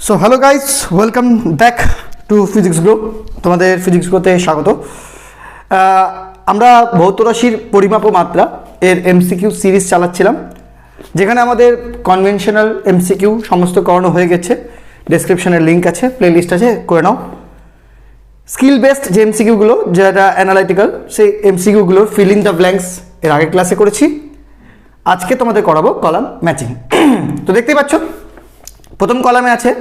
So hello guys, welcome back to physics grow. তোমাদের physics গ্রোতে স্বাগত। আমরা ভৌত রাশির পরিমাপ ও মাত্রা এর এমসিকিউ সিরিজ চালাচ্ছিলাম, যেখানে আমাদের কনভেনশনাল এমসিকিউ সমস্ত করানো হয়ে গেছে। ডেসক্রিপশনের লিঙ্ক আছে, প্লে লিস্ট আছে, করে নাও। স্কিল বেসড যে এমসিকিউগুলো, যেটা অ্যানালাইটিক্যাল, সেই এমসিকিউগুলো ফিল ইন দ্য ব্ল্যাঙ্কস এর আগের ক্লাসে করেছি। আজকে তোমাদের করাবো কলাম ম্যাচিং। তো দেখতেই পাচ্ছ, প্রথম কলামে আছে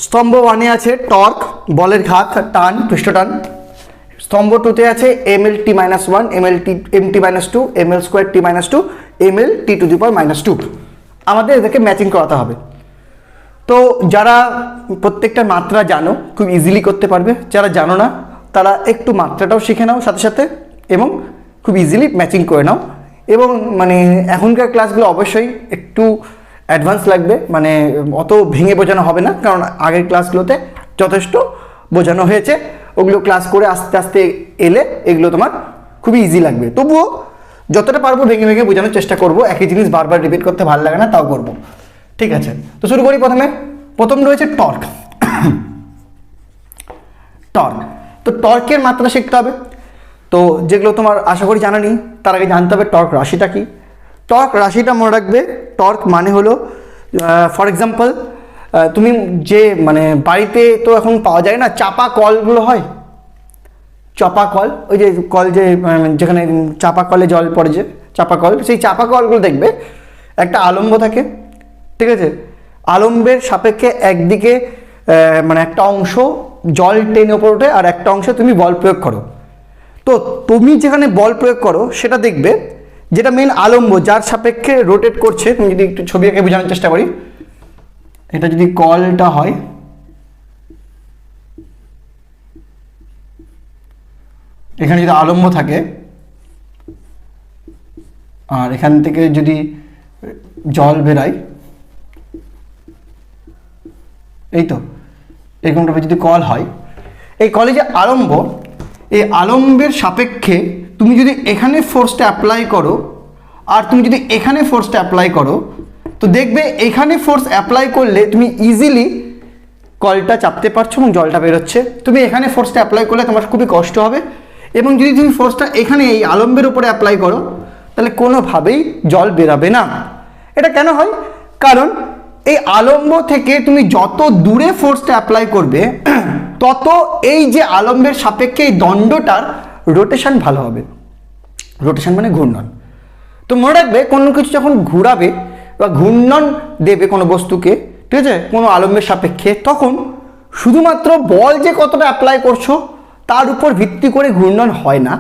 স্তম্ভ 1-এ আছে টর্ক, বলের ঘাত, টান, পৃষ্ঠটান। স্তম্ভ 2-তে আছে ml_t-1, mlt-2, ml²t-2, ml_t⁻²2। আমাদের এদেরকে ম্যাচিং করাতে হবে। তো যারা প্রত্যেকটা মাত্রা জানো, খুব ইজিলি করতে পারবে। যারা জানো না, তারা একটু মাত্রাটাও শিখে নাও সাথে সাথে, এবং খুব ইজিলি ম্যাচিং করে নাও। এবং মানে এখনকার ক্লাসগুলো অবশ্যই একটু অ্যাডভান্স লাগবে, মানে অত ভেঙে বোঝানো হবে না, কারণ আগের ক্লাসগুলোতে যথেষ্ট বোঝানো হয়েছে। ওগুলো ক্লাস করে আস্তে আস্তে এলে এগুলো তোমার খুবই ইজি লাগবে। তবুও যতটা পারবো ভেঙে ভেঙে বোঝানোর চেষ্টা করব। একই জিনিস বারবার রিপিট করতে ভালো লাগে না, তাও করব। ঠিক আছে, তো শুরু করি। প্রথম রয়েছে টর্ক। টর্ক, তো টর্কের মাত্রা শিখতে হবে। তো যেগুলো তোমার আশা করি জানা নেই, তার আগে জানতে হবে টর্ক রাশিটা কি। টর্ক রাশিটা মনে রাখবে, টর্ক মানে হলো ফর এক্সাম্পল, তুমি যে মানে বাড়িতে তো এখন পাওয়া যায় না, চাপা কলগুলো হয়, চাপা কল, ওই যে কল যে যেখানে চাপা কলে জল পড়ে, যে চাপা কল, সেই চাপা কলগুলো দেখবে একটা আলম্ব থাকে। ঠিক আছে, আলম্বের সাপেক্ষে একদিকে মানে একটা অংশ জল টেনে ওপর ওঠে, আর একটা অংশে তুমি বল প্রয়োগ করো। তো তুমি যেখানে বল প্রয়োগ করো সেটা দেখবে যেটা মেন আলম্ব, যার সাপেক্ষে রোটেট করছে। তুমি যদি একটু ছবি আঁকে বোঝানোর চেষ্টা করি, এটা যদি কলটা হয়, এখানে যদি আলম্ব থাকে, আর এখান থেকে যদি জল বেরায়, এই তো এরকমটা যদি কল হয়, এই কলে যে আলম্ব, এই আলম্বের সাপেক্ষে তুমি যদি এখানে ফোর্সটা অ্যাপ্লাই করো, আর তুমি যদি এখানে ফোর্সটা অ্যাপ্লাই করো, তো দেখবে এখানে ফোর্স অ্যাপ্লাই করলে তুমি ইজিলি কলটা চাপতে পারছো এবং জলটা বেরোচ্ছে। তুমি এখানে ফোর্সটা অ্যাপ্লাই করলে তোমার খুবই কষ্ট হবে, এবং যদি তুমি ফোর্সটা এখানে এই আলম্বের উপরে অ্যাপ্লাই করো, তাহলে কোনোভাবেই জল বেরাবে না। এটা কেন হয়? কারণ এই আলম্ব থেকে তুমি যত দূরে ফোর্সটা অ্যাপ্লাই করবে, তত এই যে আলম্বের সাপেক্ষে এই দণ্ডটার রোটেশন ভালো হবে। রোটেশন মানে ঘূর্ণন। তো মনে রাখবে, কোনো কিছু যখন ঘুরাবে বা ঘূর্ণন দেবে কোনো বস্তুকে, ঠিক আছে, কোনো আলম্বের সাপেক্ষে, তখন শুধুমাত্র বল যে কতটা অ্যাপ্লাই করছো তার উপর ভিত্তি করে ঘূর্ণন হয় না,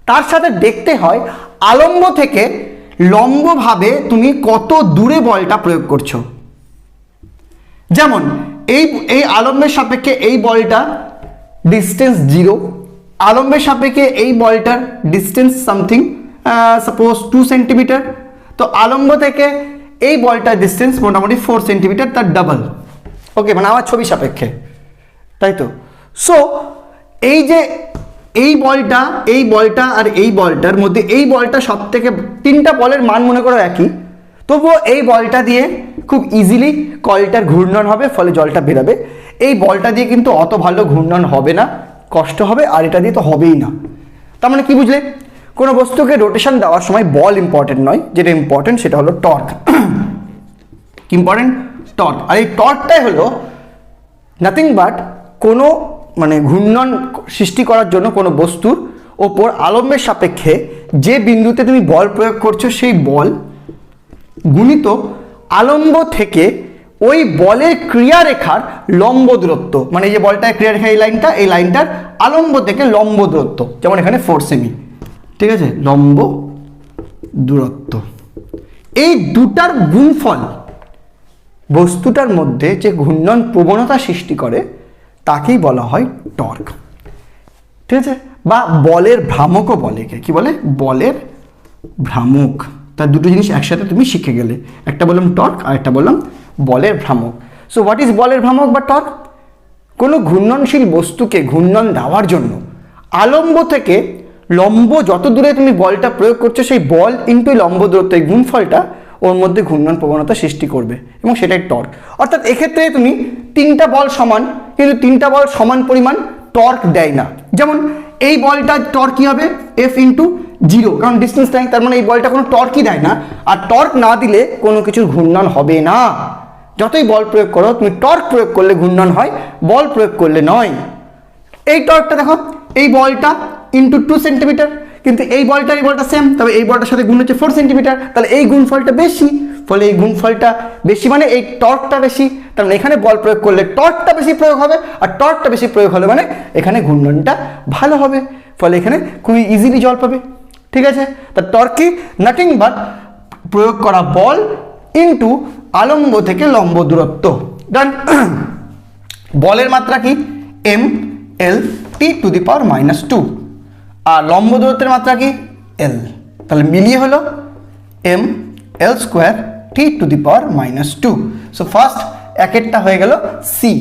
তার সাথে দেখতে হয় আলম্ব থেকে লম্বভাবে তুমি কত দূরে বলটা প্রয়োগ করছো। যেমন এই আলম্বের সাপেক্ষে এই বলটা ডিস্টেন্স 0, আলম্বের সাপেক্ষে এই বলটার ডিস্টেন্স সামথিং, সাপোজ 2 সেন্টিমিটার। তো আলম্ব থেকে এই বলটার ডিস্টেন্স মোটামুটি 4 সেন্টিমিটার, তার ডাবল। ওকে, মানে আমার ছবি সাপেক্ষে, তাই তো। সো এই যে এই বলটা আর এই বলটার মধ্যে, এই বলটা সব থেকে, তিনটা বলের মান মনে করো একই, তবুও এই বলটা দিয়ে খুব ইজিলি কলটার ঘূর্ণন হবে, ফলে জলটা বেরাবে। এই বলটা দিয়ে কিন্তু অত ভালো ঘূর্ণন হবে না, কষ্ট হবে, আর এটা দিয়ে তো হবেই না। তার মানে কি বুঝলে? কোনো বস্তুকে রোটেশন দেওয়ার সময় বল ইম্পর্টেন্ট নয়, যেটা ইম্পর্টেন্ট সেটা হলো টর্ক। কি ইম্পর্টেন্ট? টর্ক। আর এই টর্কটাই হলো নাথিং বাট কোনো মানে ঘূর্ণন সৃষ্টি করার জন্য কোনো বস্তুর ওপর আলম্বের সাপেক্ষে যে বিন্দুতে তুমি বল প্রয়োগ করছো, সেই বল গুণিত আলম্ব থেকে ওই বলের ক্রিয়ারেখার লম্ব দূরত্ব। মানে এই যে বলটার ক্রিয়ারেখা, এই লাইনটার আলম্ব থেকে লম্ব দূরত্ব, যেমন এখানে 4 সেমি, ঠিক আছে, লম্ব দূরত্ব। এই দুটার গুণফল বস্তুটার মধ্যে যে ঘূর্ণন প্রবণতা সৃষ্টি করে, তাকেই বলা হয় টর্ক। ঠিক আছে, বা বলের ভ্রামকও বলে। কি বলে? বলের ভ্রামক। তার দুটো জিনিস একসাথে তুমি শিখে গেলে, একটা বললাম টর্ক আর একটা বললাম বলের ভ্রামক। সো হোয়াট ইজ বলের ভ্রামক বা টর্ক? কোনো ঘূর্ণনশীল বস্তুকে ঘূর্ণন দেওয়ার জন্য আলম্ব থেকে লম্ব যত দূরে তুমি বলটা প্রয়োগ করছো, সেই বল ইন্টু লম্ব দূরত্ব, এই গুণফলটা ওর মধ্যে ঘূর্ণন প্রবণতা সৃষ্টি করবে এবং সেটাই টর্ক। অর্থাৎ এক্ষেত্রে তুমি তিনটা বল সমান, কিন্তু তিনটা বল সমান পরিমাণ টর্ক দেয় না। যেমন এই বলটা টর্ক কী হবে, এফ ইন্টু 0, কারণ ডিস্টেন্স নাই, তার মানে এই বলটা কোনো টর্কই দেয় না। আর টর্ক না দিলে কোনো কিছুর ঘূর্ণন হবে না। যতই বল প্রয়োগ করো, তুমি টর্ক প্রয়োগ করলে ঘূর্ণন হয়, বল প্রয়োগ করলে নয়। এই টর্কটা দেখো, এই বলটা ইন্টু 2 সেন্টিমিটার, কিন্তু এই বলটা সেম, তবে এই বলটার সাথে গুণ হচ্ছে 4 সেন্টিমিটার, তাহলে এই গুণফলটা বেশি। ফলে এই গুণফলটা বেশি মানে এই টর্কটা বেশি, তার মানে এখানে বল প্রয়োগ করলে টর্কটা বেশি প্রয়োগ হবে, আর টর্কটা বেশি প্রয়োগ হলে মানে এখানে ঘূর্ণনটা ভালো হবে। ফলে এখানে খুবই ইজিলি জল পাবে। ঠিক আছে, তা টর্ক কি, নাথিং বাট প্রয়োগ করা বল ইন্টু আলম্ব থেকে লম্ব দূরত্ব। ডান। বলের মাত্রা কি, M L T to the power -2, আর লম্ব দূরত্বের মাত্রা কি, এল। তাহলে মিলিয়ে হলো M L square T to the power -2। So first একেরটা হয়ে গেল সি।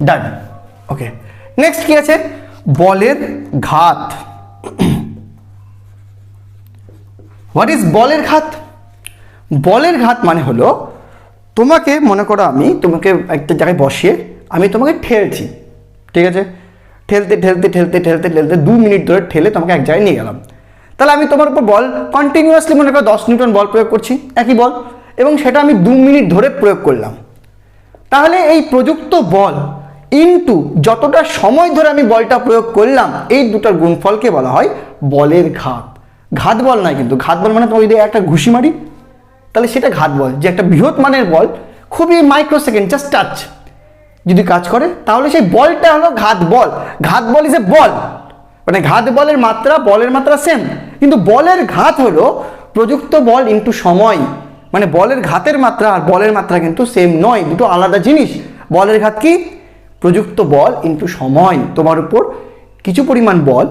ডান। ওকে, নেক্সট কি আছে, বলের ঘাত। হোয়াট ইজ বলের ঘাত? বলের ঘাত মানে হলো, তোমাকে মনে করো আমি তোমাকে একটা জায়গায় বসিয়ে আমি তোমাকে ঠেলছি, ঠিক আছে, ঠেলতে ঠেলতে ঠেলতে ঠেলতে ঠেলতে 2 মিনিট ধরে ঠেলে তোমাকে এক জায়গায় নিয়ে গেলাম। তাহলে আমি তোমার উপর বল কন্টিনিউয়াসলি মনে করো 10 নিউটন বল প্রয়োগ করছি, একই বল, এবং সেটা আমি 2 মিনিট ধরে প্রয়োগ করলাম। তাহলে এই প্রযুক্ত বল ইনটু যতটা সময় ধরে আমি বলটা প্রয়োগ করলাম, এই দুটার গুণফলকে বলা হয় বলের ঘাত। ঘাত বল নয় কিন্তু, ঘাত বল মানে তোমাকে যদি একটা ঘুষি মারি তাহলে সেটা ঘাত বল। যে একটা বৃহৎ মানের বল খুবই মাইক্রোসেকেন্ড জাস্ট টাচ যদি কাজ করে, তাহলে সেই বলটা হলো ঘাত বল। ঘাত বল ইজ এ বল, মানে ঘাত বলের মাত্রা বলের মাত্রা সেম, কিন্তু বলের ঘাত হলো প্রযুক্ত বল ইনটু সময়। মানে বলের ঘাতের মাত্রা আর বলের মাত্রা কিন্তু সেম নয়, দুটো আলাদা জিনিস। বলের ঘাত কি, প্রযুক্ত বল ইনটু সময়। তোমার উপর কিছু পরিমাণ বল,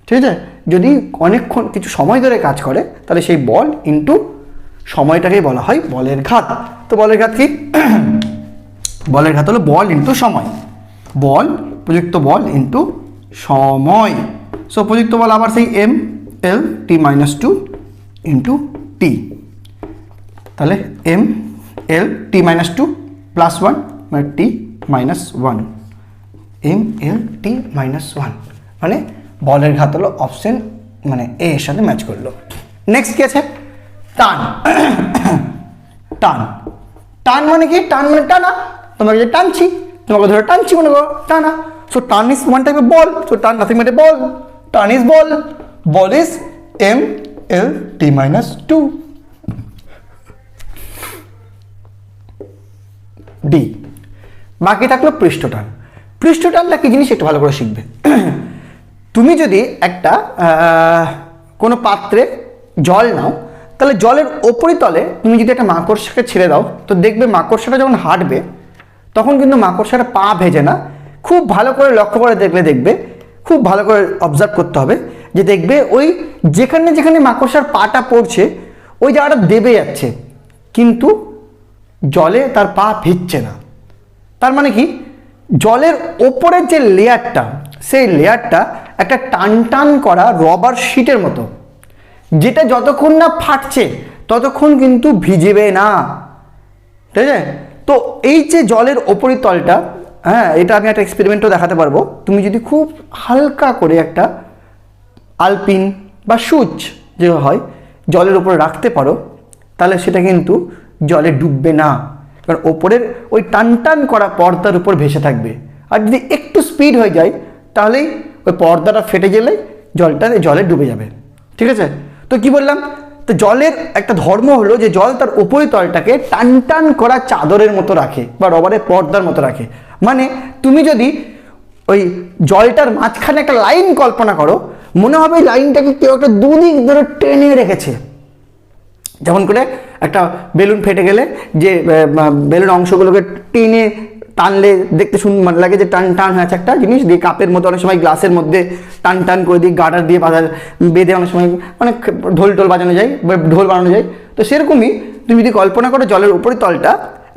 ঠিক আছে, যদি অনেকক্ষণ কিছু সময় ধরে কাজ করে, তাহলে সেই বল ইনটু সময়টাকেই বলা হয় বলের ঘাত। তো বলের ঘাত কি, বলের ঘাত হলো বল ইনটু সময়, বল প্রযুক্ত বল ইনটু সময়। সো প্রযুক্ত বল আবার সেই M L T -2 into T. তাহলে এম এল টি -2 +1 মানে টি -1, এম এল টি -1 মানে বলের ঘাত হলো অপশন মানে এ এর সাথে ম্যাচ করলো। নেক্সট কি আছে, টান। টান, টান মানে কি, টান মানে টানা। তোমাকে যে টানছি, তোমাকে ধরে টানছি মনে করো, টানা। সো টান ইজ ওয়ান টাইপ অফ বল, সো টান নাথিং বাট এ বল। টান ইজ বল, বল ইজ এম এল টি -2 ডি। বাকি থাকলো পৃষ্ঠটান। পৃষ্ঠটানটা কি জিনিস একটু ভালো করে শিখবে। তুমি যদি একটা কোনো পাত্রে জল নাও, তাহলে জলের উপরিতলে তুমি যদি একটা মাকড়সাকে ছেড়ে দাও, তো দেখবে মাকড়সাটা যখন হাঁটবে তখন কিন্তু মাকড়সাটা পা ভেজে না। খুব ভালো করে লক্ষ্য করে দেখবে, খুব ভালো করে অবজার্ভ করতে হবে, যে দেখবে ওই যেখানে যেখানে মাকড়সার পাটা পড়ছে ওই জায়গাটা দেবে যাচ্ছে, কিন্তু জলে তার পা ভিজছে না। তার মানে কি, জলের ওপরের যে লেয়ারটা, সেই লেয়ারটা একটা টান টান করা রবার শিটের মতো, যেটা যতক্ষণ না ফাটছে ততক্ষণ কিন্তু ভিজবে না, ঠিক আছে। তো এই যে জলের উপরিতলটা, হ্যাঁ, এটা আমি একটা এক্সপেরিমেন্টও দেখাতে পারবো। তুমি যদি খুব হালকা করে একটা আলপিন বা সুচ যে হয় জলের উপরে রাখতে পারো, তাহলে সেটা কিন্তু জলে ডুববে না, কারণ ওপরের ওই টান টান করা পর্দার উপর ভেসে থাকবে। আর যদি একটু স্পিড হয়ে যায় তাহলেই ওই পর্দাটা ফেটে গেলে জলে ডুবে যাবে, ঠিক আছে। তো কি বললাম, তো জলের একটা ধর্ম হলো যে জল তার উপরিতলটাকে টান টান করা চাদরের মতো রাখে বা রবারের পর্দার মতো রাখে। মানে তুমি যদি ওই জলটার মাঝখানে একটা লাইন কল্পনা করো, মনে হবে লাইনটাকে কেউ একটা দুদিক ধরে টেনে রেখেছে। যেমন করে একটা বেলুন ফেটে গেলে যে বেলুন অংশগুলোকে টেনে টানলে দেখতে সুন্দর লাগে, যে টান টান আছে একটা জিনিস দিয়ে, কাপের মতো অনেক সময় গ্লাসের মধ্যে টান টান করে দিয়ে গার্ডার দিয়ে বেঁধে অনেক সময় অনেক ঢোল বাজানো যায়, ঢোল বানানো যায়। তো সেরকমই তুমি যদি কল্পনা করো জলের উপরিতলটা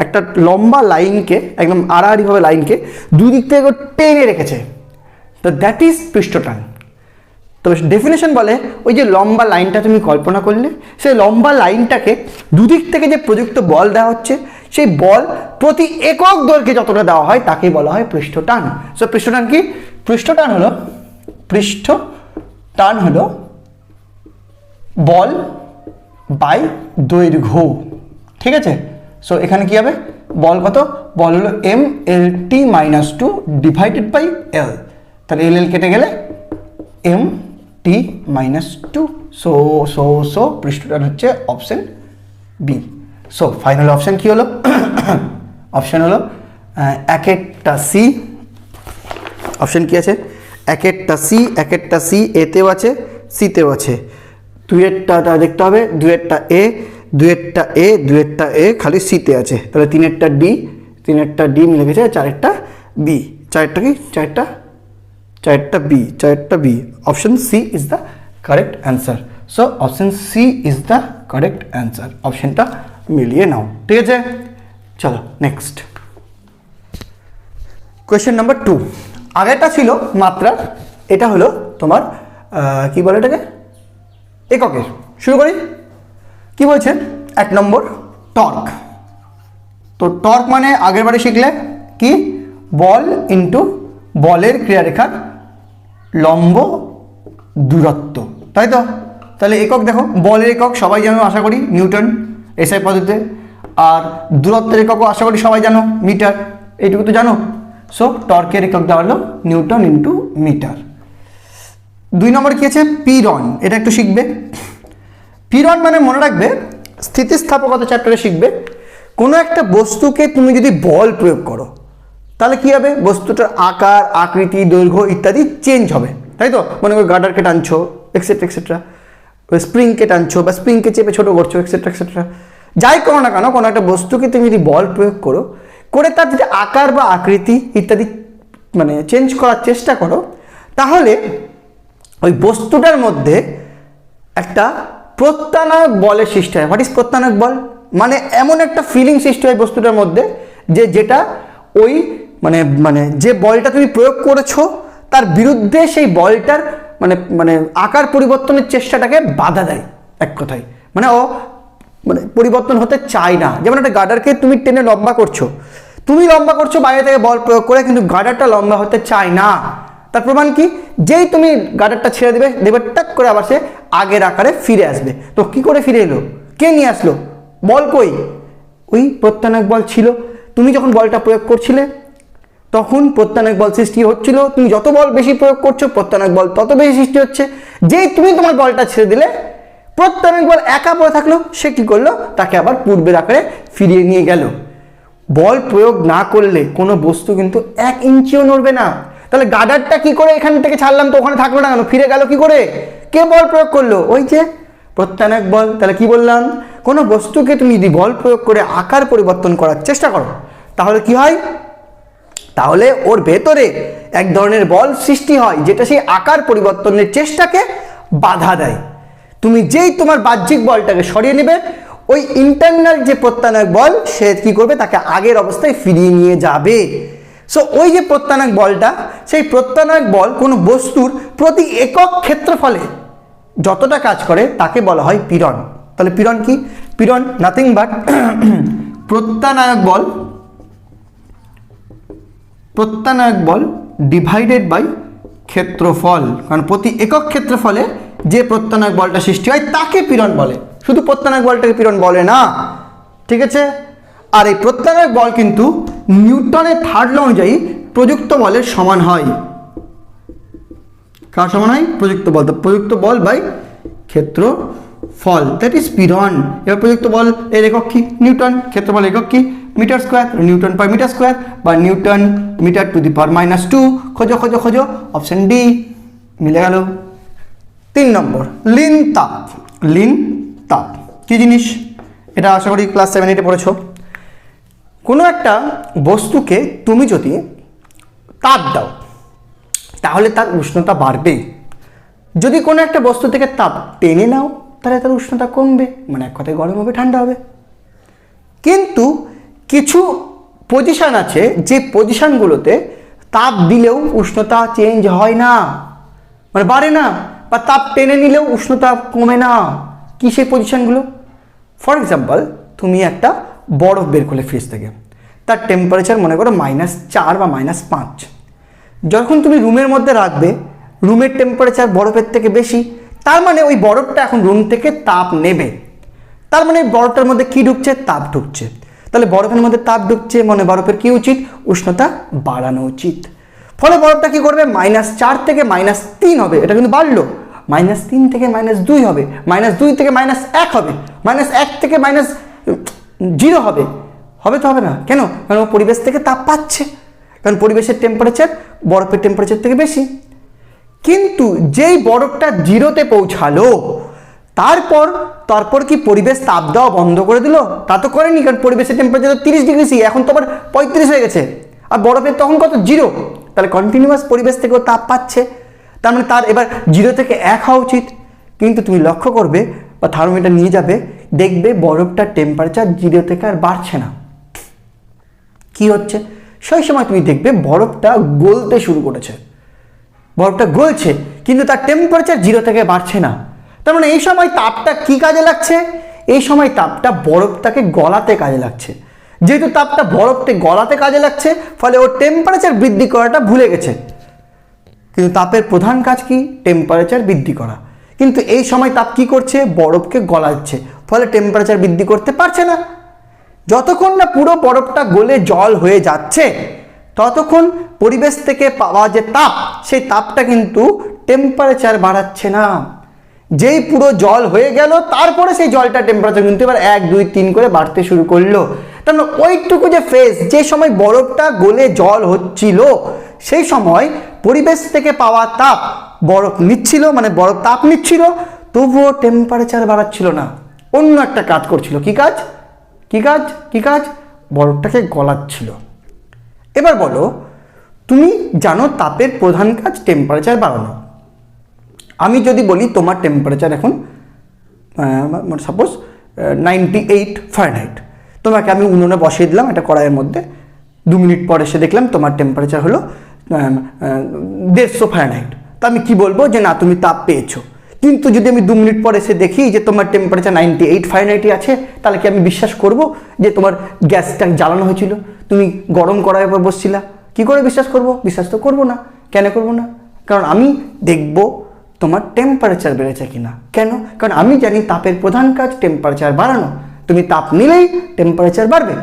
একটা লম্বা লাইনকে, একদম আড়াআড়িভাবে লাইনকে দুদিক থেকে টেনে রেখেছে, তো দ্যাট ইজ পৃষ্ঠটান। তবে ডেফিনেশন বলে ওই যে লম্বা লাইনটা তুমি কল্পনা করলে, সেই লম্বা লাইনটাকে দুদিক থেকে যে প্রযুক্ত বল দেওয়া হচ্ছে, সেই বল প্রতি একক দৈর্ঘ্যে যতটা দেওয়া হয় তাকে বলা হয় পৃষ্ঠটান। সো পৃষ্ঠটান কি? পৃষ্ঠটান হলো বল বাই দৈর্ঘ্য। ঠিক আছে, সো এখানে কি হবে? বল কত? বল হলো m(L)(T)-2 ডিভাইডেড বাই L। তাহলে L কেটে গেলে m(T)-2। সো পৃষ্ঠটান হচ্ছে option B. So final option কি হলো? অপশন হলো একেরটা সি। অপশন কি আছে? একেরটা সি এতেও আছে, সিতেও আছে। দুয়েরটা দেখতে হবে, দুয়েরটা এ খালি সিতে আছে। তাহলে তিনেরটা ডি মিলে গেছে, চারেরটা বি। চারেরটা কি? চারেরটা B. Option C is the correct answer. So option C is the correct answer. অপশনটা মিলিয়ে নাও। ঠিক আছে, চলো নেক্সট কোয়েশ্চেন নাম্বার 2। আগেরটা ছিল মাত্রার, এটা হলো তোমার কি বলে এটাকে? এককের। শুরু করি। কি বলছে? 1 নম্বর টর্ক। তো টর্ক মানে আগের বারে শিখলে কি? বল ইন্টু বলের ক্রিয়ারেখার লম্ব দূরত্ব, তাই তো? তাহলে একক দেখো, বলের একক সবাই জানো আশা করি নিউটন এসআই পদ্ধতিতে, আর দূরত্বের এককও আশা করি সবাই জানো মিটার, এইটুকু তো জানো। সো টর্কের একক দেওয়া হলো নিউটন ইন্টু মিটার। 2 নম্বর কি আছে? পীড়ন। এটা একটু শিখবে। পীড়ন মানে মনে রাখবে, স্থিতিস্থাপকতা চ্যাপ্টারে শিখবে, কোনো একটা বস্তুকে তুমি যদি বল প্রয়োগ করো তাহলে কি হবে? বস্তুটার আকার, আকৃতি, দৈর্ঘ্য ইত্যাদি চেঞ্জ হবে, তাই তো? মনে করো গার্ডারকে টানছো এক্সেট্রা, স্প্রিংকে টানছো বা স্প্রিংকে চেপে ছোটো করছো এক্সেট্রা। যাই করো না কেন, কোনো একটা বস্তুকে তুমি যদি বল প্রয়োগ করে তার যদি আকার বা আকৃতি ইত্যাদি মানে চেঞ্জ করার চেষ্টা করো, তাহলে ওই বস্তুটার মধ্যে একটা প্রত্যানায়ক বলের সৃষ্টি হয়। হোয়াট ইজ প্রত্যানায়ক বল? মানে এমন একটা ফিলিং সৃষ্টি হয় বস্তুটার মধ্যে যেটা ওই মানে যে বলটা তুমি প্রয়োগ করেছো তার বিরুদ্ধে সেই বলটার মানে আকার পরিবর্তনের চেষ্টাটাকে বাধা দেয়। এক কথায় মানে ও পরিবর্তন হতে চায় না। যেমন একটা গার্ডারকে তুমি টেনে লম্বা করছো, বাইরে থেকে বল প্রয়োগ করে, কিন্তু গার্ডারটা লম্বা হতে চায় না। তার প্রমাণ কি? যেই তুমি গার্ডারটা ছেড়ে দেবে টাক করে আবার সে আগের আকারে ফিরে আসবে। তো কি করে ফিরে এলো? কে নিয়ে আসলো? বল কই? ওই প্রত্যানায়ক বল ছিল। তুমি যখন বলটা প্রয়োগ করছিলে তখন প্রত্যানায়ক বল সৃষ্টি হচ্ছিল। তুমি যত বল বেশি প্রয়োগ করছো প্রত্যানায়ক বল তত বেশি সৃষ্টি হচ্ছে। যেই তুমি তোমার বলটা ছেড়ে দিলে প্রত্যানায়ক বল একা পড়ে থাকলো, সে কি করলো? তাকে আবার পূর্বের আকারে ফিরিয়ে নিয়ে গেল। বল প্রয়োগ না করলে কোনো বস্তু কিন্তু 1 ইঞ্চিও নড়বে না। তাহলে গার্ডারটা কি করে এখান থেকে ছাড়লাম তো ওখানে থাকলো না কেন? ফিরে গেল কি করে? কে বল প্রয়োগ করলো? ওই যে প্রত্যানায়ক বল। তাহলে কি বললাম? কোনো বস্তুকে তুমি যদি বল প্রয়োগ করে আকার পরিবর্তন করার চেষ্টা করো তাহলে কি হয়? তাহলে ওর ভেতরে এক ধরনের বল সৃষ্টি হয় যেটা সেই আকার পরিবর্তনের চেষ্টাকে বাধা দেয়। তুমি যেই তোমার বাহ্যিক বলটাকে সরিয়ে নেবে, ওই ইন্টারনাল যে প্রত্যানায়ক বল সে কি করবে? তাকে আগের অবস্থায় ফিরিয়ে নিয়ে যাবে। সো ওই যে প্রত্যানায়ক বলটা, সেই প্রত্যানায়ক বল কোনো বস্তুর প্রতি একক ক্ষেত্রফলে যতটা কাজ করে তাকে বলা হয় পীড়ন। তাহলে পীড়ন কি? পীড়ন নাথিং বাট প্রত্যানায়ক বল ডিভাইডেড বাই ক্ষেত্রফল। কারণ প্রতি একক ক্ষেত্রফলে যে প্রত্যানায়ক বলটা সৃষ্টি হয় তাকে পীড়ন বলে, শুধু প্রত্যানায়ক বলটাকে পীড়ন বলে না। ঠিক আছে? আর এই প্রত্যানায়ক বল কিন্তু নিউটনের 3rd ল অনুযায়ী প্রযুক্ত বলের সমান হয়। কার সমান হয়? প্রযুক্ত বল। তো প্রযুক্ত বল বাই ক্ষেত্রফল, দ্যাট ইজ পীড়ন। এবার প্রযুক্ত বল এর একক কি? নিউটন। ক্ষেত্রফল একক কি? Metre square. Newton per metre square বা newton metre to the power -2। খোঁজো। অপশন ডি মিলে গেল। 3 নম্বর লিন তাপ কি জিনিস? এটা আশা করি ক্লাস 7-8 পড়েছো। কোনো একটা বস্তুকে তুমি যদি তাপ দাও তাহলে তার উষ্ণতা বাড়বে। যদি কোনো একটা বস্তু থেকে তাপ টেনে নাও তাহলে তার উষ্ণতা কমবে, মানে এক কথায় গরম হবে, ঠান্ডা হবে। কিন্তু কিছু পজিশন আছে যে পজিশনগুলোতে তাপ দিলেও উষ্ণতা চেঞ্জ হয় না, মানে বাড়ে না। বা তাপ টেনে নিলেও উষ্ণতা কমে না। কি সেই পজিশনগুলো? ফর এক্সাম্পল, তুমি একটা বরফ বের করলে ফ্রিজ থেকে, তার টেম্পারেচার মনে করো -4 বা -5। যখন তুমি রুমের মধ্যে রাখবে, রুমের টেম্পারেচার বরফের থেকে বেশি, তার মানে ওই বরফটা এখন রুম থেকে তাপ নেবে। তার মানে বরফটার মধ্যে কি ঢুকছে? তাপ ঢুকছে। তাহলে বরফের মধ্যে তাপ ঢুকছে মানে বরফের কি উচিত? উষ্ণতা বাড়ানো উচিত। ফলে বরফটা কি করবে? -4 থেকে -3 হবে, এটা কিন্তু বাড়লো। -3 থেকে -2 হবে, -2 থেকে -1 হবে, -1 থেকে -0 হবে। হবে তো হবে না? কেন? কারণ ও পরিবেশ থেকে তাপ পাচ্ছে, কারণ পরিবেশের টেম্পারেচার বরফের টেম্পারেচার থেকে বেশি। কিন্তু যেই বরফটা 0-তে পৌঁছালো, তারপর কি পরিবেশ তাপ দেওয়া বন্ধ করে দিল? তা তো করেনি, কারণ পরিবেশের টেম্পারেচার 30°C, এখন তো আবার 35 হয়ে গেছে, আর বরফের তখন কত? 0। তাহলে কন্টিনিউয়াস পরিবেশ থেকেও তাপ পাচ্ছে, তার মানে তার এবার 0 থেকে 1 হওয়া উচিত। কিন্তু তুমি লক্ষ্য করবে বা থার্মোমিটার নিয়ে যাবে, দেখবে বরফটার টেম্পারেচার 0 থেকে আর বাড়ছে না। কি হচ্ছে? সেই সময় তুমি দেখবে বরফটা গলতে শুরু করেছে, বরফটা গলছে, কিন্তু তার টেম্পারেচার 0 থেকে বাড়ছে না। তার মানে এই সময় তাপটা কি কাজে লাগছে? এই সময় তাপটা বরফটাকে গলাতে কাজে লাগছে। যেহেতু তাপটা বরফকে গলাতে কাজে লাগছে, ফলে ওর টেম্পারেচার বৃদ্ধি করাটা ভুলে গেছে। কিন্তু তাপের প্রধান কাজ কি? টেম্পারেচার বৃদ্ধি করা। কিন্তু এই সময় তাপ কি করছে? বরফকে গলাচ্ছে, ফলে টেম্পারেচার বৃদ্ধি করতে পারছে না। যতক্ষণ না পুরো বরফটা গলে জল হয়ে যাচ্ছে, ততক্ষণ পরিবেশ থেকে পাওয়া যে তাপ, সেই তাপটা কিন্তু টেম্পারেচার বাড়াচ্ছে না। যেই পুরো জল হয়ে গেল, তারপরে সেই জলটা টেম্পারেচার কিন্তু এবার 1, 2, 3 করে বাড়তে শুরু করলো। তার মানে ওইটুকু যে ফেজ, যে সময় বরফটা গলে জল হচ্ছিল, সেই সময় পরিবেশ থেকে পাওয়া তাপ বরফ নিচ্ছিল, মানে বরফ তাপ নিচ্ছিল, তবুও টেম্পারেচার বাড়াচ্ছিল না, অন্য একটা কাজ করছিল। কি কাজ? কি কাজ? কি কাজ? বরফটাকে গলাচ্ছিল। এবার বলো, তুমি জানো তাপের প্রধান কাজ টেম্পারেচার বাড়ানো। আমি যদি বলি তোমার টেম্পারেচার এখন সাপোজ 98 ফারেনহাইট, তোমাকে আমি উনুনে বসিয়ে দিলাম একটা কড়াইয়ের মধ্যে, 2 মিনিট পর এসে দেখলাম তোমার টেম্পারেচার হলো 150 ফারেনহাইট। তো আমি কি বলবো? যে না, তুমি তাপ পেয়েছো। কিন্তু যদি আমি 2 মিনিট পর এসে দেখি যে তোমার টেম্পারেচার 98 ফারেনহাইটই আছে, তাহলে কি আমি বিশ্বাস করব যে তোমার গ্যাসটা জ্বালানো হয়েছিল, তুমি গরম কড়াইয়ের উপর বসছিলা? কি করে বিশ্বাস করব? বিশ্বাস তো করবো না। কেন করবো না? কারণ আমি দেখব তোমার টেম্পারেচার বেড়েছে কিনা। কেন? কারণ আমি জানি তাপের প্রধান কাজ টেম্পারেচার বাড়ানো। তুমি তাপ নিলেই টেম্পারেচার বাড়বে।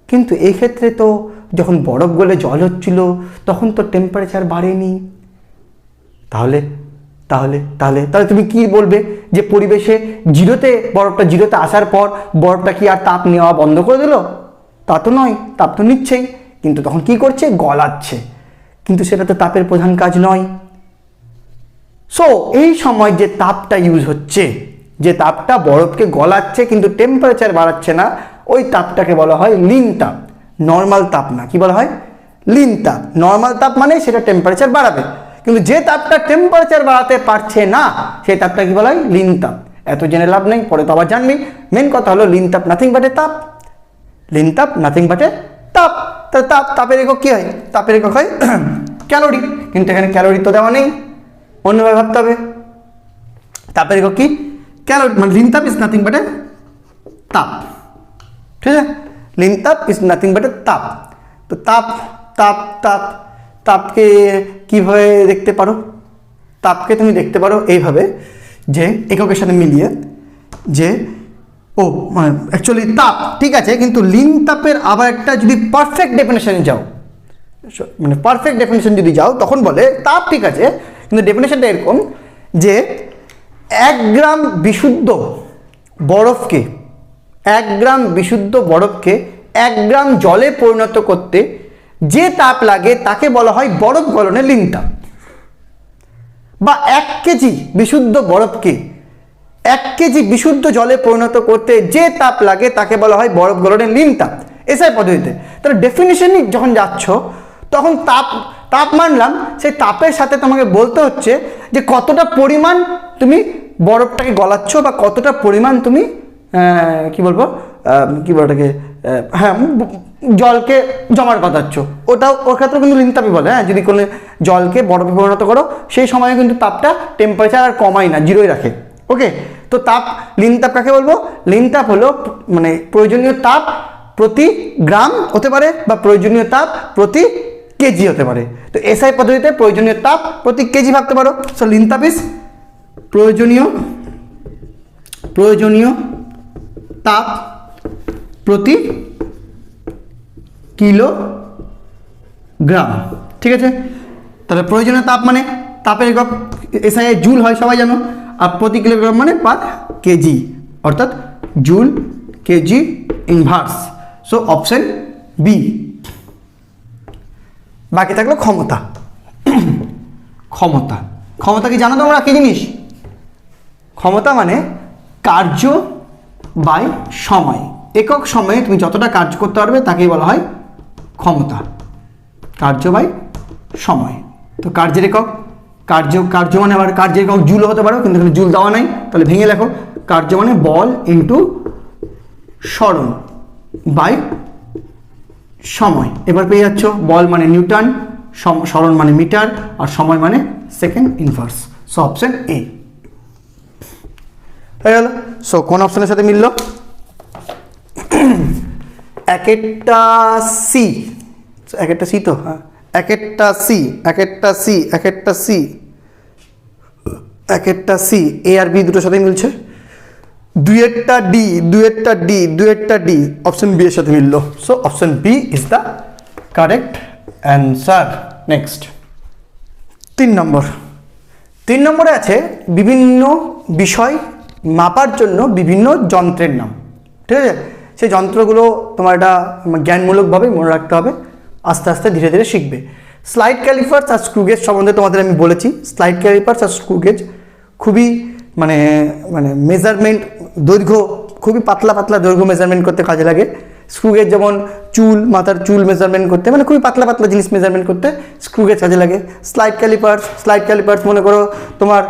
কিন্তু এই ক্ষেত্রে তো যখন বরফ গলে জল হচ্ছিল, তখন তো টেম্পারেচার বাড়েনি। তাহলে তাহলে তাহলে তাহলে তুমি কি বলবে? যে পরিবেশে বরফটা 0-তে আসার পর বরফটা কি আর তাপ নেওয়া বন্ধ করে দিল? তা তো নয়, তাপ তো নিচ্ছেই, কিন্তু তখন কি করছে? গলাচ্ছে। কিন্তু সেটা তো তাপের প্রধান কাজ নয়। সো এই সময় যে তাপটা ইউজ হচ্ছে, যে তাপটা বরফকে গলাচ্ছে কিন্তু টেম্পারেচার বাড়াচ্ছে না, ওই তাপটাকে বলা হয় লিন তাপ, নর্মাল তাপ না। কি বলা হয়? লিন তাপ। নর্মাল তাপ মানে সেটা টেম্পারেচার বাড়াবে, কিন্তু যে তাপটা টেম্পারেচার বাড়াতে পারছে না, সেই তাপটা কি বলা হয়? লিন তাপ। এত জেনে লাভ নেই, পরে তো আবার জানবি। মেন কথা হলো লিন তাপ নাথিং বাট এ তাপ। লিন তাপ নাথিং বাট এ তাপ। তাহলে তাপের একক কি হয়? তাপের একক হয় ক্যালোরি। কিন্তু এখানে ক্যালোরি তো দেওয়া নেই, অন্যভাবে ভাবতে হবে। তাপের একক কি? ক্যালোরি। মানে লিন তাপ ইজ নাথিং বাট এ তাপ। ঠিক আছে? লিন তাপ ইজ নাথিং বাট এ তাপ। তো তাপ তাপ তাপ তাপকে কিভাবে দেখতে পারো? তাপকে তুমি দেখতে পারো এইভাবে, যে এককের সাথে মিলিয়ে, যে মানে অ্যাকচুয়ালি তাপ ঠিক আছে, কিন্তু লিন তাপের আবার একটা যদি পারফেক্ট ডেফিনেশনে যাও, মানে পারফেক্ট ডেফিনেশন যদি যাও, তখন বলে তাপ ঠিক আছে, কিন্তু ডেফিনেশনটা এরকম যে 1 গ্রাম বিশুদ্ধ বরফকে 1 গ্রাম বিশুদ্ধ বরফকে 1 গ্রাম জলে পরিণত করতে যে তাপ লাগে তাকে বলা হয় বরফ গলনের লিন তাপ। বা 1 কেজি বিশুদ্ধ বরফকে 1 কেজি বিশুদ্ধ জলে পরিণত করতে যে তাপ লাগে তাকে বলা হয় বরফ গলনের লিন তাপ, এসআই পদ্ধতিতে। তাহলে ডেফিনিশনই যখন যাচ্ছ, তখন তাপ মানলাম, সেই তাপের সাথে তোমাকে বলতে হচ্ছে যে কতটা পরিমাণ তুমি বরফটাকে গলাচ্ছ, বা কতটা পরিমাণ তুমি কি বলবো ওটাকে, হ্যাঁ জলকে জমাট বাঁধাচ্ছ, ওর ক্ষেত্রে কিন্তু লিনতাপই বলে। হ্যাঁ, যদি কোনো জলকে বরফে পরিণত করো সেই সময়ে কিন্তু তাপটা টেম্পারেচার আর কমায় না, জিরোই রাখে। ওকে, তো লিনতাপ কাকে বলবো? লিনতাপ হলো মানে প্রয়োজনীয় তাপ প্রতি গ্রাম হতে পারে বা প্রয়োজনীয় তাপ প্রতি কেজি হতে পারে। তো এসআই পদ্ধতিতে প্রয়োজনীয় তাপ প্রতি কেজি ভাবতে পারো। সো লিনতাপ ইজ প্রয়োজনীয় তাপ প্রতি কিলোগ্রাম। ঠিক আছে, তাহলে প্রয়োজনীয় তাপ মানে তাপের একক এসআই জুল হয় সবাই জানো, আর প্রতি কিলোগ্রাম মানে পার কেজি, অর্থাৎ joule KG inverse. So option B. বাকি থাকলো ক্ষমতা। ক্ষমতা কি জানো তোমরা কি জিনিস? ক্ষমতা মানে কার্য বাই সময়, একক সময়ে তুমি যতটা কার্য করতে পারবে তাকেই বলা হয় ক্ষমতা। কার্য বাই সময়। তো কার্যের একক, কার্য মানে আবার কার্যের একক জুল হতে পারো, কিন্তু এখানে জুল দেওয়া নাই, তাহলে ভেঙে লেখো। কার্য মানে বল ইন্টু সরণ বাই সময়। এবার পেয়ে যাচ্ছ বল মানে নিউটন, সরণ মানে মিটার, আর সময় মানে second inverse. So option A হয়ে গেল। সো কোন অপশনের সাথে মিলল? একেরটা সি তো, হ্যাঁ একেরটা সি এ আর বি দুটোর সাথে মিলছে। দুয়েরটা ডি অপশন বি এর সাথে মিলল। So option B is the correct answer. Next 3 নম্বরে আছে বিভিন্ন বিষয় মাপার জন্য বিভিন্ন যন্ত্রের নাম। ঠিক আছে, সেই যন্ত্রগুলো তোমার এটা জ্ঞানমূলকভাবে মনে রাখতে হবে, আস্তে আস্তে ধীরে ধীরে শিখবে। স্লাইড ক্যালিপার্স আর স্ক্রুগেজ সম্বন্ধে তোমাদের আমি বলেছি। স্লাইড ক্যালিপার্স আর স্ক্রুগেজ খুবই মানে মেজারমেন্ট, দৈর্ঘ্য খুবই পাতলা দৈর্ঘ্য মেজারমেন্ট করতে কাজে লাগে। স্ক্রুগেজ যেমন মাথার চুল মেজারমেন্ট করতে, মানে খুবই পাতলা জিনিস মেজারমেন্ট করতে স্ক্রুগেজ কাজে লাগে। স্লাইড ক্যালিপার্স মনে করো তোমার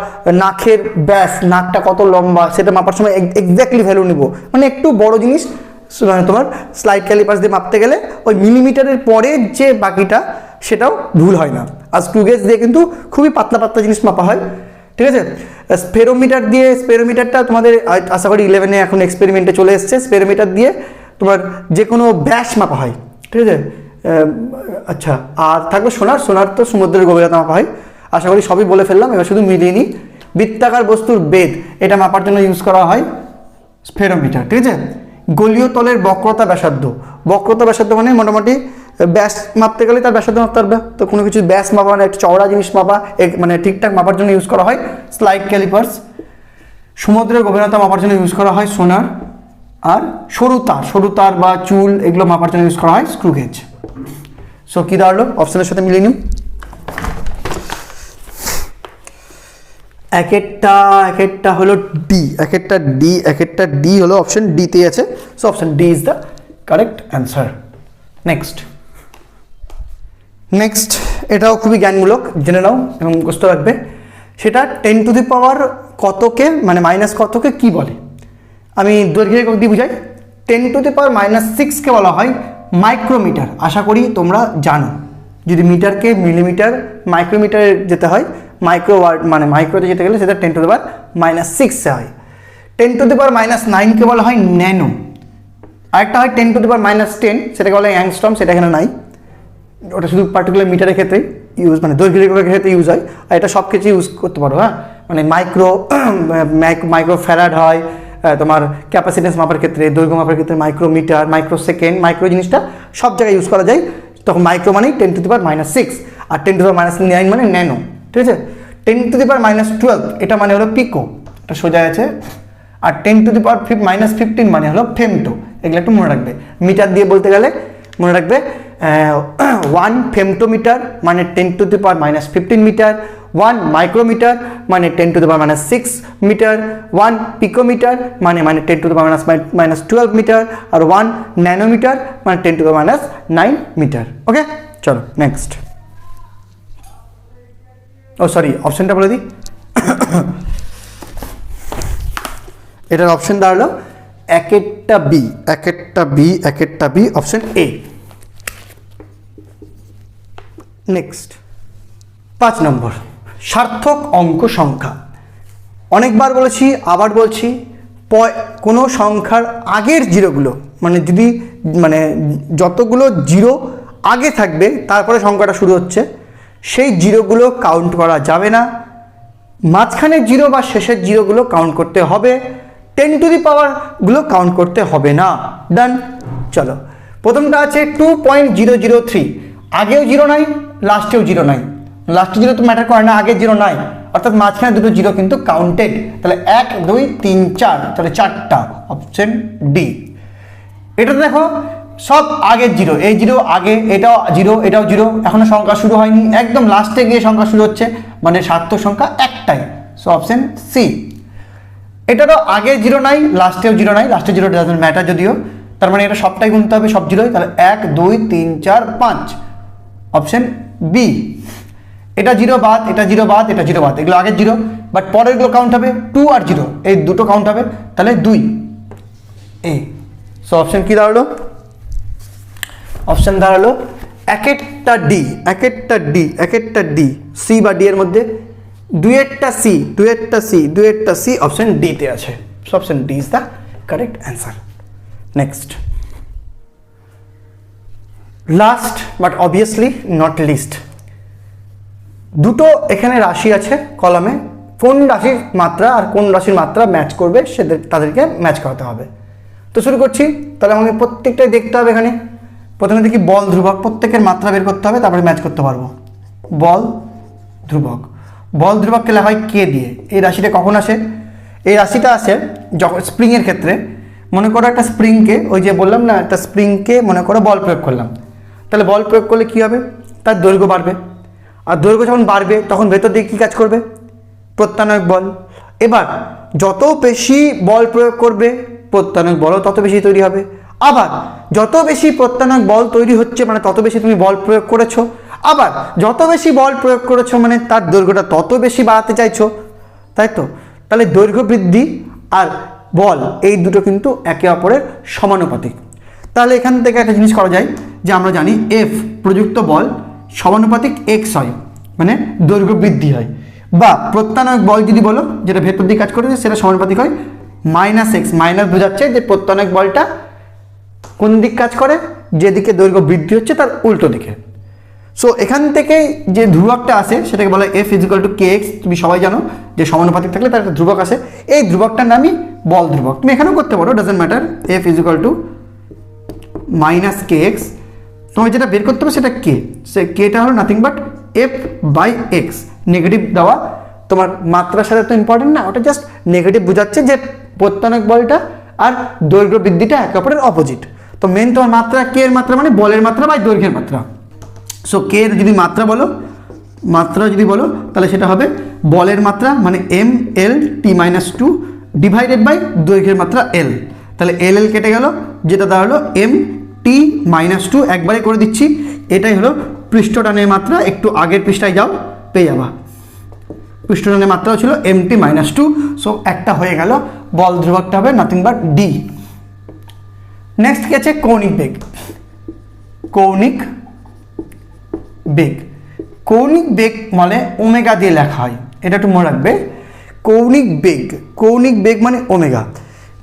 নাকের ব্যাস, নাকটা কত লম্বা সেটা মাপার সময় এক্স্যাক্টলি ভ্যালু নিব, মানে একটু বড় জিনিস তোমার স্লাইড ক্যালিপার্স দিয়ে মাপতে গেলে ওই মিলিমিটারের পরে যে বাকিটা সেটাও ভুল হয় না। আর স্ক্রুগেজ দিয়ে কিন্তু খুবই পাতলা জিনিস মাপা হয়। ঠিক আছে, স্পেরোমিটারটা তোমাদের আশা করি 11-এ এখন এক্সপেরিমেন্টে চলে এসছে। স্পেরোমিটার দিয়ে তোমার যে কোনো ব্যাস মাপা হয়। ঠিক আছে, আচ্ছা, আর থাকবে সোনার তো সমুদ্রের গভীরতা মাপা হয়। আশা করি সবই বলে ফেললাম, এবার শুধু মিলিয়ে নিই। বৃত্তাকার বস্তুর বেদ, এটা মাপার জন্য ইউজ করা হয় স্পেরোমিটার। ঠিক আছে, গলীয় তলের বক্রতা ব্যাসার্ধ মানে মোটামুটি ব্যাস মাপতে গেলে তার ব্যাসার্ধ মাপতে পারবে। তো কোনো কিছু ব্যাস মাপা মানে একটা চওড়া জিনিস মাপা, মানে ঠিকঠাক মাপার জন্য ইউজ করা হয় স্লাইড ক্যালিপার্স। সমুদ্রের গভীরতা মাপার জন্য ইউজ করা হয় সোনার। আর সরু তার বা চুল এগুলো মাপার জন্য ইউজ করা হয় স্ক্রুগেজ। সো কি দাঁড়ালো? অপশনের সাথে মিলিয়ে নিন। একেরটা হলো ডি হলো অপশন ডিতে আছে। So option D is the correct answer. Next এটাও খুবই জ্ঞানমূলক, জেনে নাও এবং মুখস্থ রাখবে। সেটা 10⁻⁴ কতকে মানে মাইনাস কতকে কি বলে? আমি দৈর্ঘ্যের একক দিয়ে বুঝাই। 10⁻⁻6কে বলা হয় মাইক্রোমিটার। আশা করি তোমরা জানো, যদি মিটারকে মিলিমিটার মাইক্রোমিটারে যেতে হয়, মাইক্রোতে যেতে গেলে সেটা 10⁻⁻6 হয়। 10⁻⁹কে বলা হয় ন্যানো। আরেকটা হয় 10⁻⁻10, সেটাকে বলা হয় অ্যাংস্ট্রম, সেটা এখানে নাই। ওটা শুধু পার্টিকুলার মিটারের ক্ষেত্রে ইউজ, মানে দৈর্ঘ্যের এককের ক্ষেত্রে ইউজ হয়। আর এটা সব কিছু ইউজ করতে পারো। হ্যাঁ, মানে মাইক্রো ফ্যারাড হয় তোমার ক্যাপাসিটেন্স মাপার ক্ষেত্রে, দৈর্ঘ্য মাপার ক্ষেত্রে মাইক্রোমিটার, মাইক্রোসেকেন্ড, মাইক্রো জিনিসটা সব জায়গায় ইউজ করা যায়। তখন মাইক্রো মানেই 10⁻⁻6, আর 10⁻⁹ মানে ন্যানো। ঠিক আছে, 10⁻12 এটা মানে হলো পিকো, এটা সোজা আছে। আর 10⁻⁻15 মানে হলো ফেমটো। এগুলো একটু মনে রাখবে। মিটার দিয়ে বলতে গেলে মনে রাখবে 1 ফেমটোমিটার মানে 10⁻⁻15 মিটার, 1 মাইক্রোমিটার মানে 10⁻⁻6 মিটার, 1 পিকোমিটার মানে 10⁻⁻12 মিটার, আর 1 ন্যানোমিটার মানে 10⁻⁹ মিটার। ওকে, চলো নেক্সট। অপশনটা বলে দিই। এটার অপশন দাঁড়ালো একেরটা বি অপশন এ। নেক্সট 5 নম্বর সার্থক অঙ্ক সংখ্যা। অনেকবার বলেছি, আবার বলছি, কোনো সংখ্যার আগের জিরোগুলো মানে যদি যতগুলো জিরো আগে থাকবে তারপরে সংখ্যাটা শুরু হচ্ছে, সেই জিরোগুলো কাউন্ট করা যাবে না। মাঝখানের জিরো বা শেষের জিরোগুলো কাউন্ট করতে হবে, 10 টু দি পাওয়ারগুলো কাউন্ট করতে হবে না। ডান। চলো, প্রথমটা আছে 2.003, আগেও জিরো নাই, লাস্টেও জিরো নাই। লাস্টের জিরো তো ম্যাটার করে না, আগের জিরো নাই, অর্থাৎ মাঝখানে দুটো জিরো কিন্তু কাউন্টেড। তাহলে 1 2 3 4, তাহলে 4টা, অপশন ডি। এটা দেখো সব আগের জিরো, এই জিরো আগে, এটাও জিরো, এটাও জিরো, এখনো সংখ্যা শুরু হয়নি, একদম লাস্টে গিয়ে সংখ্যা শুরু হচ্ছে, মানে সার্থক সংখ্যা একটাই। So option C. এটারও আগে জিরো নাই, লাস্টেও জিরো নাই, লাস্টে জিরো ডাজন্ট ম্যাটার যদিও, তার মানে এটা সবটাই গুনতে হবে, সব জিরোই। তাহলে 1 2 3 4 5, অপশন বি। এটা জিরো বাদ, এটা জিরো বাদ, এটা জিরো বাদ, এগুলো আগের জিরো, বাট পরেরগুলো কাউন্ট হবে 2 আর 0, এই দুটো কাউন্ট হবে, তাহলে 2 এ। সো অপশন কি দাঁড়ালো? অপশন দাঁড়ালো একেরটা ডি, একেরটা ডি, একেরটা ডি, সি বা ডি এর মধ্যে দুয়েরটা সি, দুয়েরটা সি, দুয়েরটা সি, অপশন ডি তে আছে। So option D is the correct answer. Next, last but obviously not least, দুটো এখানে রাশি আছে কলামে, কোন রাশির মাত্রা আর কোন রাশির মাত্রা ম্যাচ করবে তাদেরকে ম্যাচ করাতে হবে। তো শুরু করছি, তাহলে আমাকে প্রত্যেকটাই দেখতে হবে। এখানে প্রথমে দেখি বল ধ্রুবক, প্রত্যেকের মাত্রা বের করতে হবে, তারপরে ম্যাচ করতে পারবো। বল ধ্রুবক, বল ধ্রুবককে লেখা হয় কে দিয়ে। এই রাশিটা কখন আসে? এই রাশিটা আসে যখন স্প্রিংয়ের ক্ষেত্রে, মনে করো একটা স্প্রিংকে, ওই যে বললাম না, একটা স্প্রিংকে মনে করো বল প্রয়োগ করলাম, তাহলে বল প্রয়োগ করলে কী হবে? তার দৈর্ঘ্য বাড়বে, আর দৈর্ঘ্য যখন বাড়বে তখন ভেতর দিকে কী কাজ করবে? প্রত্যানয়ক বল। এবার যত বেশি বল প্রয়োগ করবে প্রত্যানয়ক বলও তত বেশি তৈরি হবে। আবার যত বেশি প্রত্যানয়ক বল তৈরি হচ্ছে মানে তত বেশি তুমি বল প্রয়োগ করেছো, আবার যত বেশি বল প্রয়োগ করেছো মানে তার দৈর্ঘ্যটা তত বেশি বাড়াতে চাইছো, তাই তো? তাহলে দৈর্ঘ্য বৃদ্ধি আর বল এই দুটো কিন্তু একে অপরের সমানুপাতিক। তাহলে এখান থেকে একটা জিনিস করা যায় যে আমরা জানি এফ প্রযুক্ত বল সমানুপাতিক এক্স হয়, মানে দৈর্ঘ্য বৃদ্ধি হয়, বা প্রত্যানয়ক বল যদি বলো যেটা ভেতর দিকে কাজ করেছে সেটা সমানুপাতিক হয় মাইনাস এক্স। মাইনাস বোঝাচ্ছে যে প্রত্যানয়ক বলটা কোন দিক কাজ করে? যেদিকে দৈর্ঘ্য বৃদ্ধি হচ্ছে তার উল্টো দিকে। সো এখান থেকে যে ধ্রুবকটা আসে সেটাকে বলা হয় এফ ইজিক্যাল টু কে এক্স। তুমি সবাই জানো যে সমানুপাতিক থাকলে তার একটা ধ্রুবক আসে, এই ধ্রুবকটার নামই বল ধ্রুবক। তুমি এখানেও করতে পারো, doesn't matter. F is equal to minus K X, তোমার যেটা বের করতে হবে সেটা কে, সে কেটা হলো nothing but F by X. Negative দেওয়া তোমার মাত্রার সাথে তো ইম্পর্টেন্ট না, ওটা জাস্ট নেগেটিভ বোঝাচ্ছে যে প্রত্যানয়ক বলটা আর দৈর্ঘ্য বৃদ্ধিটা একে অপরের অপোজিট। তো মেন তোমার মাত্রা কে এর মাত্রা মানে বলের মাত্রা বা দৈর্ঘ্যের মাত্রা। সো কে এর যদি মাত্রা বলো, মাত্রা যদি বলো তাহলে সেটা হবে বলের মাত্রা মানে M L T minus 2 divided by দৈর্ঘ্যের মাত্রা এল। তাহলে এল এল কেটে গেল, যেটা দাঁড়ালো এম টি মাইনাস 2, একবারে করে দিচ্ছি। এটাই হলো পৃষ্ঠটানের মাত্রা। একটু আগের পৃষ্ঠায় যাও, পেয়ে যাবা। পৃষ্ঠটানের মাত্রাও ছিল এম টি মাইনাস 2। সো একটা হয়ে গেল, বল ধ্রুবকটা হবে নাথিং বাট ডি। নেক্সট কি আছে? কৌণিক বেগ। কৌণিক বেগ, কৌণিক বেগ মানে ওমেগা দিয়ে লেখা হয়, এটা একটু মনে রাখবে। কৌণিক বেগ, কৌণিক বেগ মানে ওমেগা,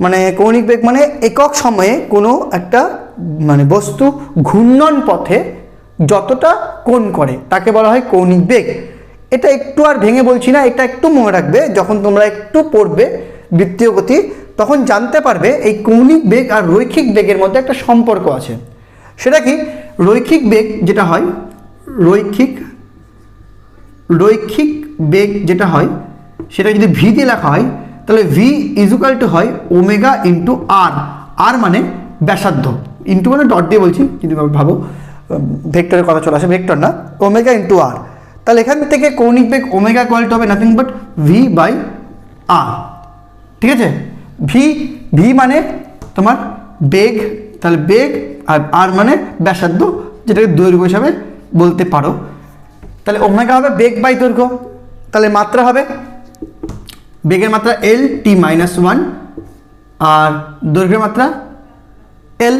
মানে কৌণিক বেগ মানে একক সময়ে কোনো একটা মানে বস্তু ঘূর্ণন পথে যতটা কোণ করে তাকে বলা হয় কৌণিক বেগ। এটা একটু আর ভেঙে বলছি না, এটা একটু মনে রাখবে। যখন তোমরা একটু পড়বে বৃত্তীয় গতি তখন জানতে পারবে এই কৌণিক বেগ আর রৈখিক বেগের মধ্যে একটা সম্পর্ক আছে। সেটা কি? রৈখিক বেগ যেটা হয়, রৈখিক বেগ যেটা হয় সেটা যদি ভি দিয়ে লেখা হয় তাহলে ভি ইজুকাল টু হয় ওমেগা ইন্টু আর। আর মানে ব্যাসার্ধ, ইন্টু মানে ডট দিয়ে বলছি, যদি ভাবো ভেক্টরের কথা চলে আসে, ভেক্টর না, ওমেগা ইন্টু আর। তাহলে এখান থেকে কৌণিক বেগ ওমেগা ইকুয়াল হবে নাথিং বাট ভি বাই আর। ঠিক আছে? ভি মানে তোমার বেগ, তাহলে বেগ, আর আর মানে ব্যাসার্ধ, যেটাকে দৈর্ঘ্য হিসাবে বলতে পারো। তাহলে ওমেগা হবে বেগ বাই দৈর্ঘ্য, তাহলে মাত্রা হবে বেগের মাত্রা এল টি মাইনাস 1 আর দৈর্ঘ্যের মাত্রা এল।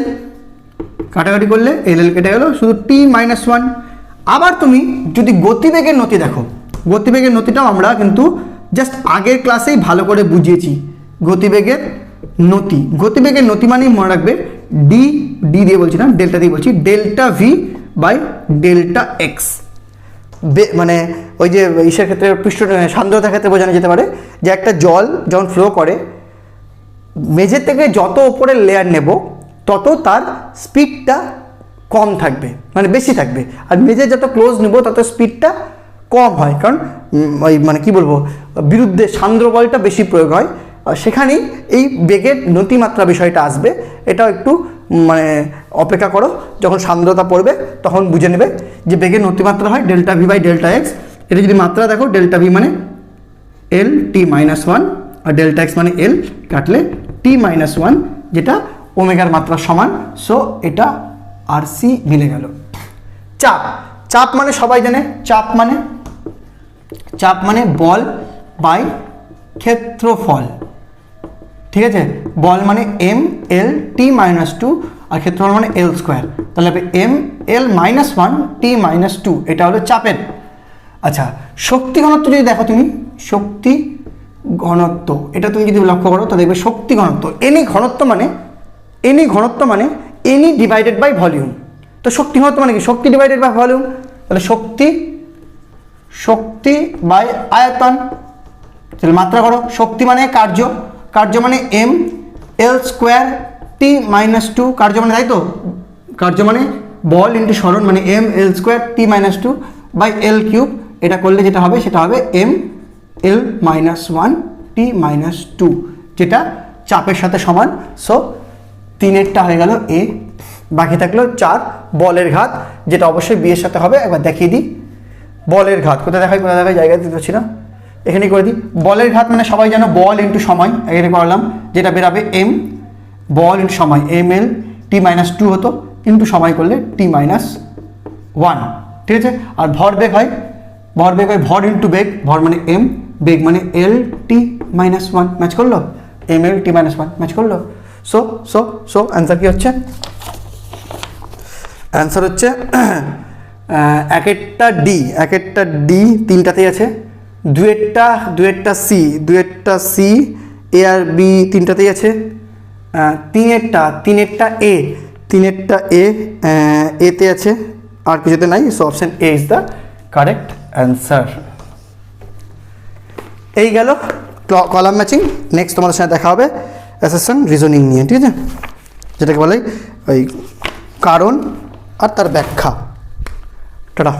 কাটাকাটি করলে এল এল কেটে গেল, শুধু টি মাইনাস 1 আবার তুমি যদি গতিবেগের নতি দেখো, গতিবেগের নতিটাও আমরা কিন্তু জাস্ট আগের ক্লাসেই ভালো করে বুঝিয়েছি। গতিবেগের নতি, গতিবেগের নতি মানেই মনে রাখবে ডি, ডি দিয়ে বলছি না, ডেল্টা দিয়ে বলছি, delta V by delta X. মানে ওই যে ইসের ক্ষেত্রে পৃষ্ঠ সান্দ্রতার ক্ষেত্রে বোঝানো যেতে পারে যে একটা জল যখন ফ্লো করে মেঝের থেকে যত ওপরের লেয়ার নেব তত তার স্পিডটা কম থাকবে, মানে বেশি থাকবে, আর মেঝে যত ক্লোজ নেব তত স্পিডটা কম হয়, কারণ ওই মানে কি বলবো বিরুদ্ধে সান্দ্র বলটা বেশি প্রয়োগ হয়। আর সেখানেই এই বেগের নতিমাত্রা বিষয়টা আসবে। এটাও একটু মানে অপেক্ষা করো, যখন সান্দ্রতা পড়বে তখন বুঝে নেবে যে বেগের নতিমাত্রা হয় delta V by delta X. এটা যদি মাত্রা দেখো ডেল্টা ভি মানে এল টি মাইনাস ওয়ান আর ডেল্টা এক্স মানে এল কাটলে টি মাইনাস ওয়ান, যেটা ওমেগার মাত্রা সমান। সো এটা আর সি মিলে গেল। চাপ, চাপ মানে সবাই জানে চাপ মানে বল বাই ক্ষেত্রফল, ঠিক আছে। বল মানে M L T minus two আর ক্ষেত্রফল মানে এল স্কোয়ার, তাহলে হবে M L minus one T minus two, এটা হলো চাপের। আচ্ছা, শক্তি ঘনত্ব যদি দেখো তুমি, শক্তি ঘনত্ব এটা তুমি যদি লক্ষ্য করো তো দেখবে শক্তি ঘনত্ব এনি ঘনত্ব মানে এনি ডিভাইডেড বাই ভলিউম। তো শক্তি ঘনত্ব মানে কি? শক্তি ডিভাইডেড বাই ভলিউম, তাহলে শক্তি বাই আয়তন। তাহলে মাত্রা করো, শক্তি মানে কার্য মানে M L square T minus two, কার্য মানে তাই তো, কার্য মানে বল ইন্টু সরণ মানে M L square T minus two by L cube. এটা করলে যেটা হবে সেটা হবে M L minus one T minus two, যেটা চাপের সাথে সমান। সো তিনেরটা হয়ে গেল এ, বাকি থাকলো 4 বলের ঘাত, যেটা অবশ্যই বি এর সাথে হবে। একবার দেখিয়ে দিই বলের ঘাত কোথায় দেখাই, জায়গা দিতে পারছি না, এখানে করে দিই। বলের ঘাত মানে সবাই জানো বল ইন্টু সময়, এখানে করলাম, যেটা বেরাবে এম বল ইন্টু সময় M L T minus two হতো, ইন্টু সময় করলে টি মাইনাস ওয়ান, ঠিক আছে। আর ভরবেগ হয় ভর ইন্টু বেগ, ভর মানে এম, বেগ মানে L T minus one, match করলো, M L T minus one match করলো। সো অ্যান্সার কি হচ্ছে? অ্যান্সার হচ্ছে এক একটা ডি তিনটাতেই আছে, দুয়েরটা সি এ আর বি তিনটাতেই আছে, তিনেরটা এ এতে আছে, আর কিছুতে নাই। So option A is the correct answer. এই গেল কলাম ম্যাচিং। নেক্সট তোমাদের সাথে দেখা হবে অ্যাসেশন রিজনিং নিয়ে, ঠিক আছে, যেটাকে বলে ওই কারণ আর তার ব্যাখ্যা। টাটা।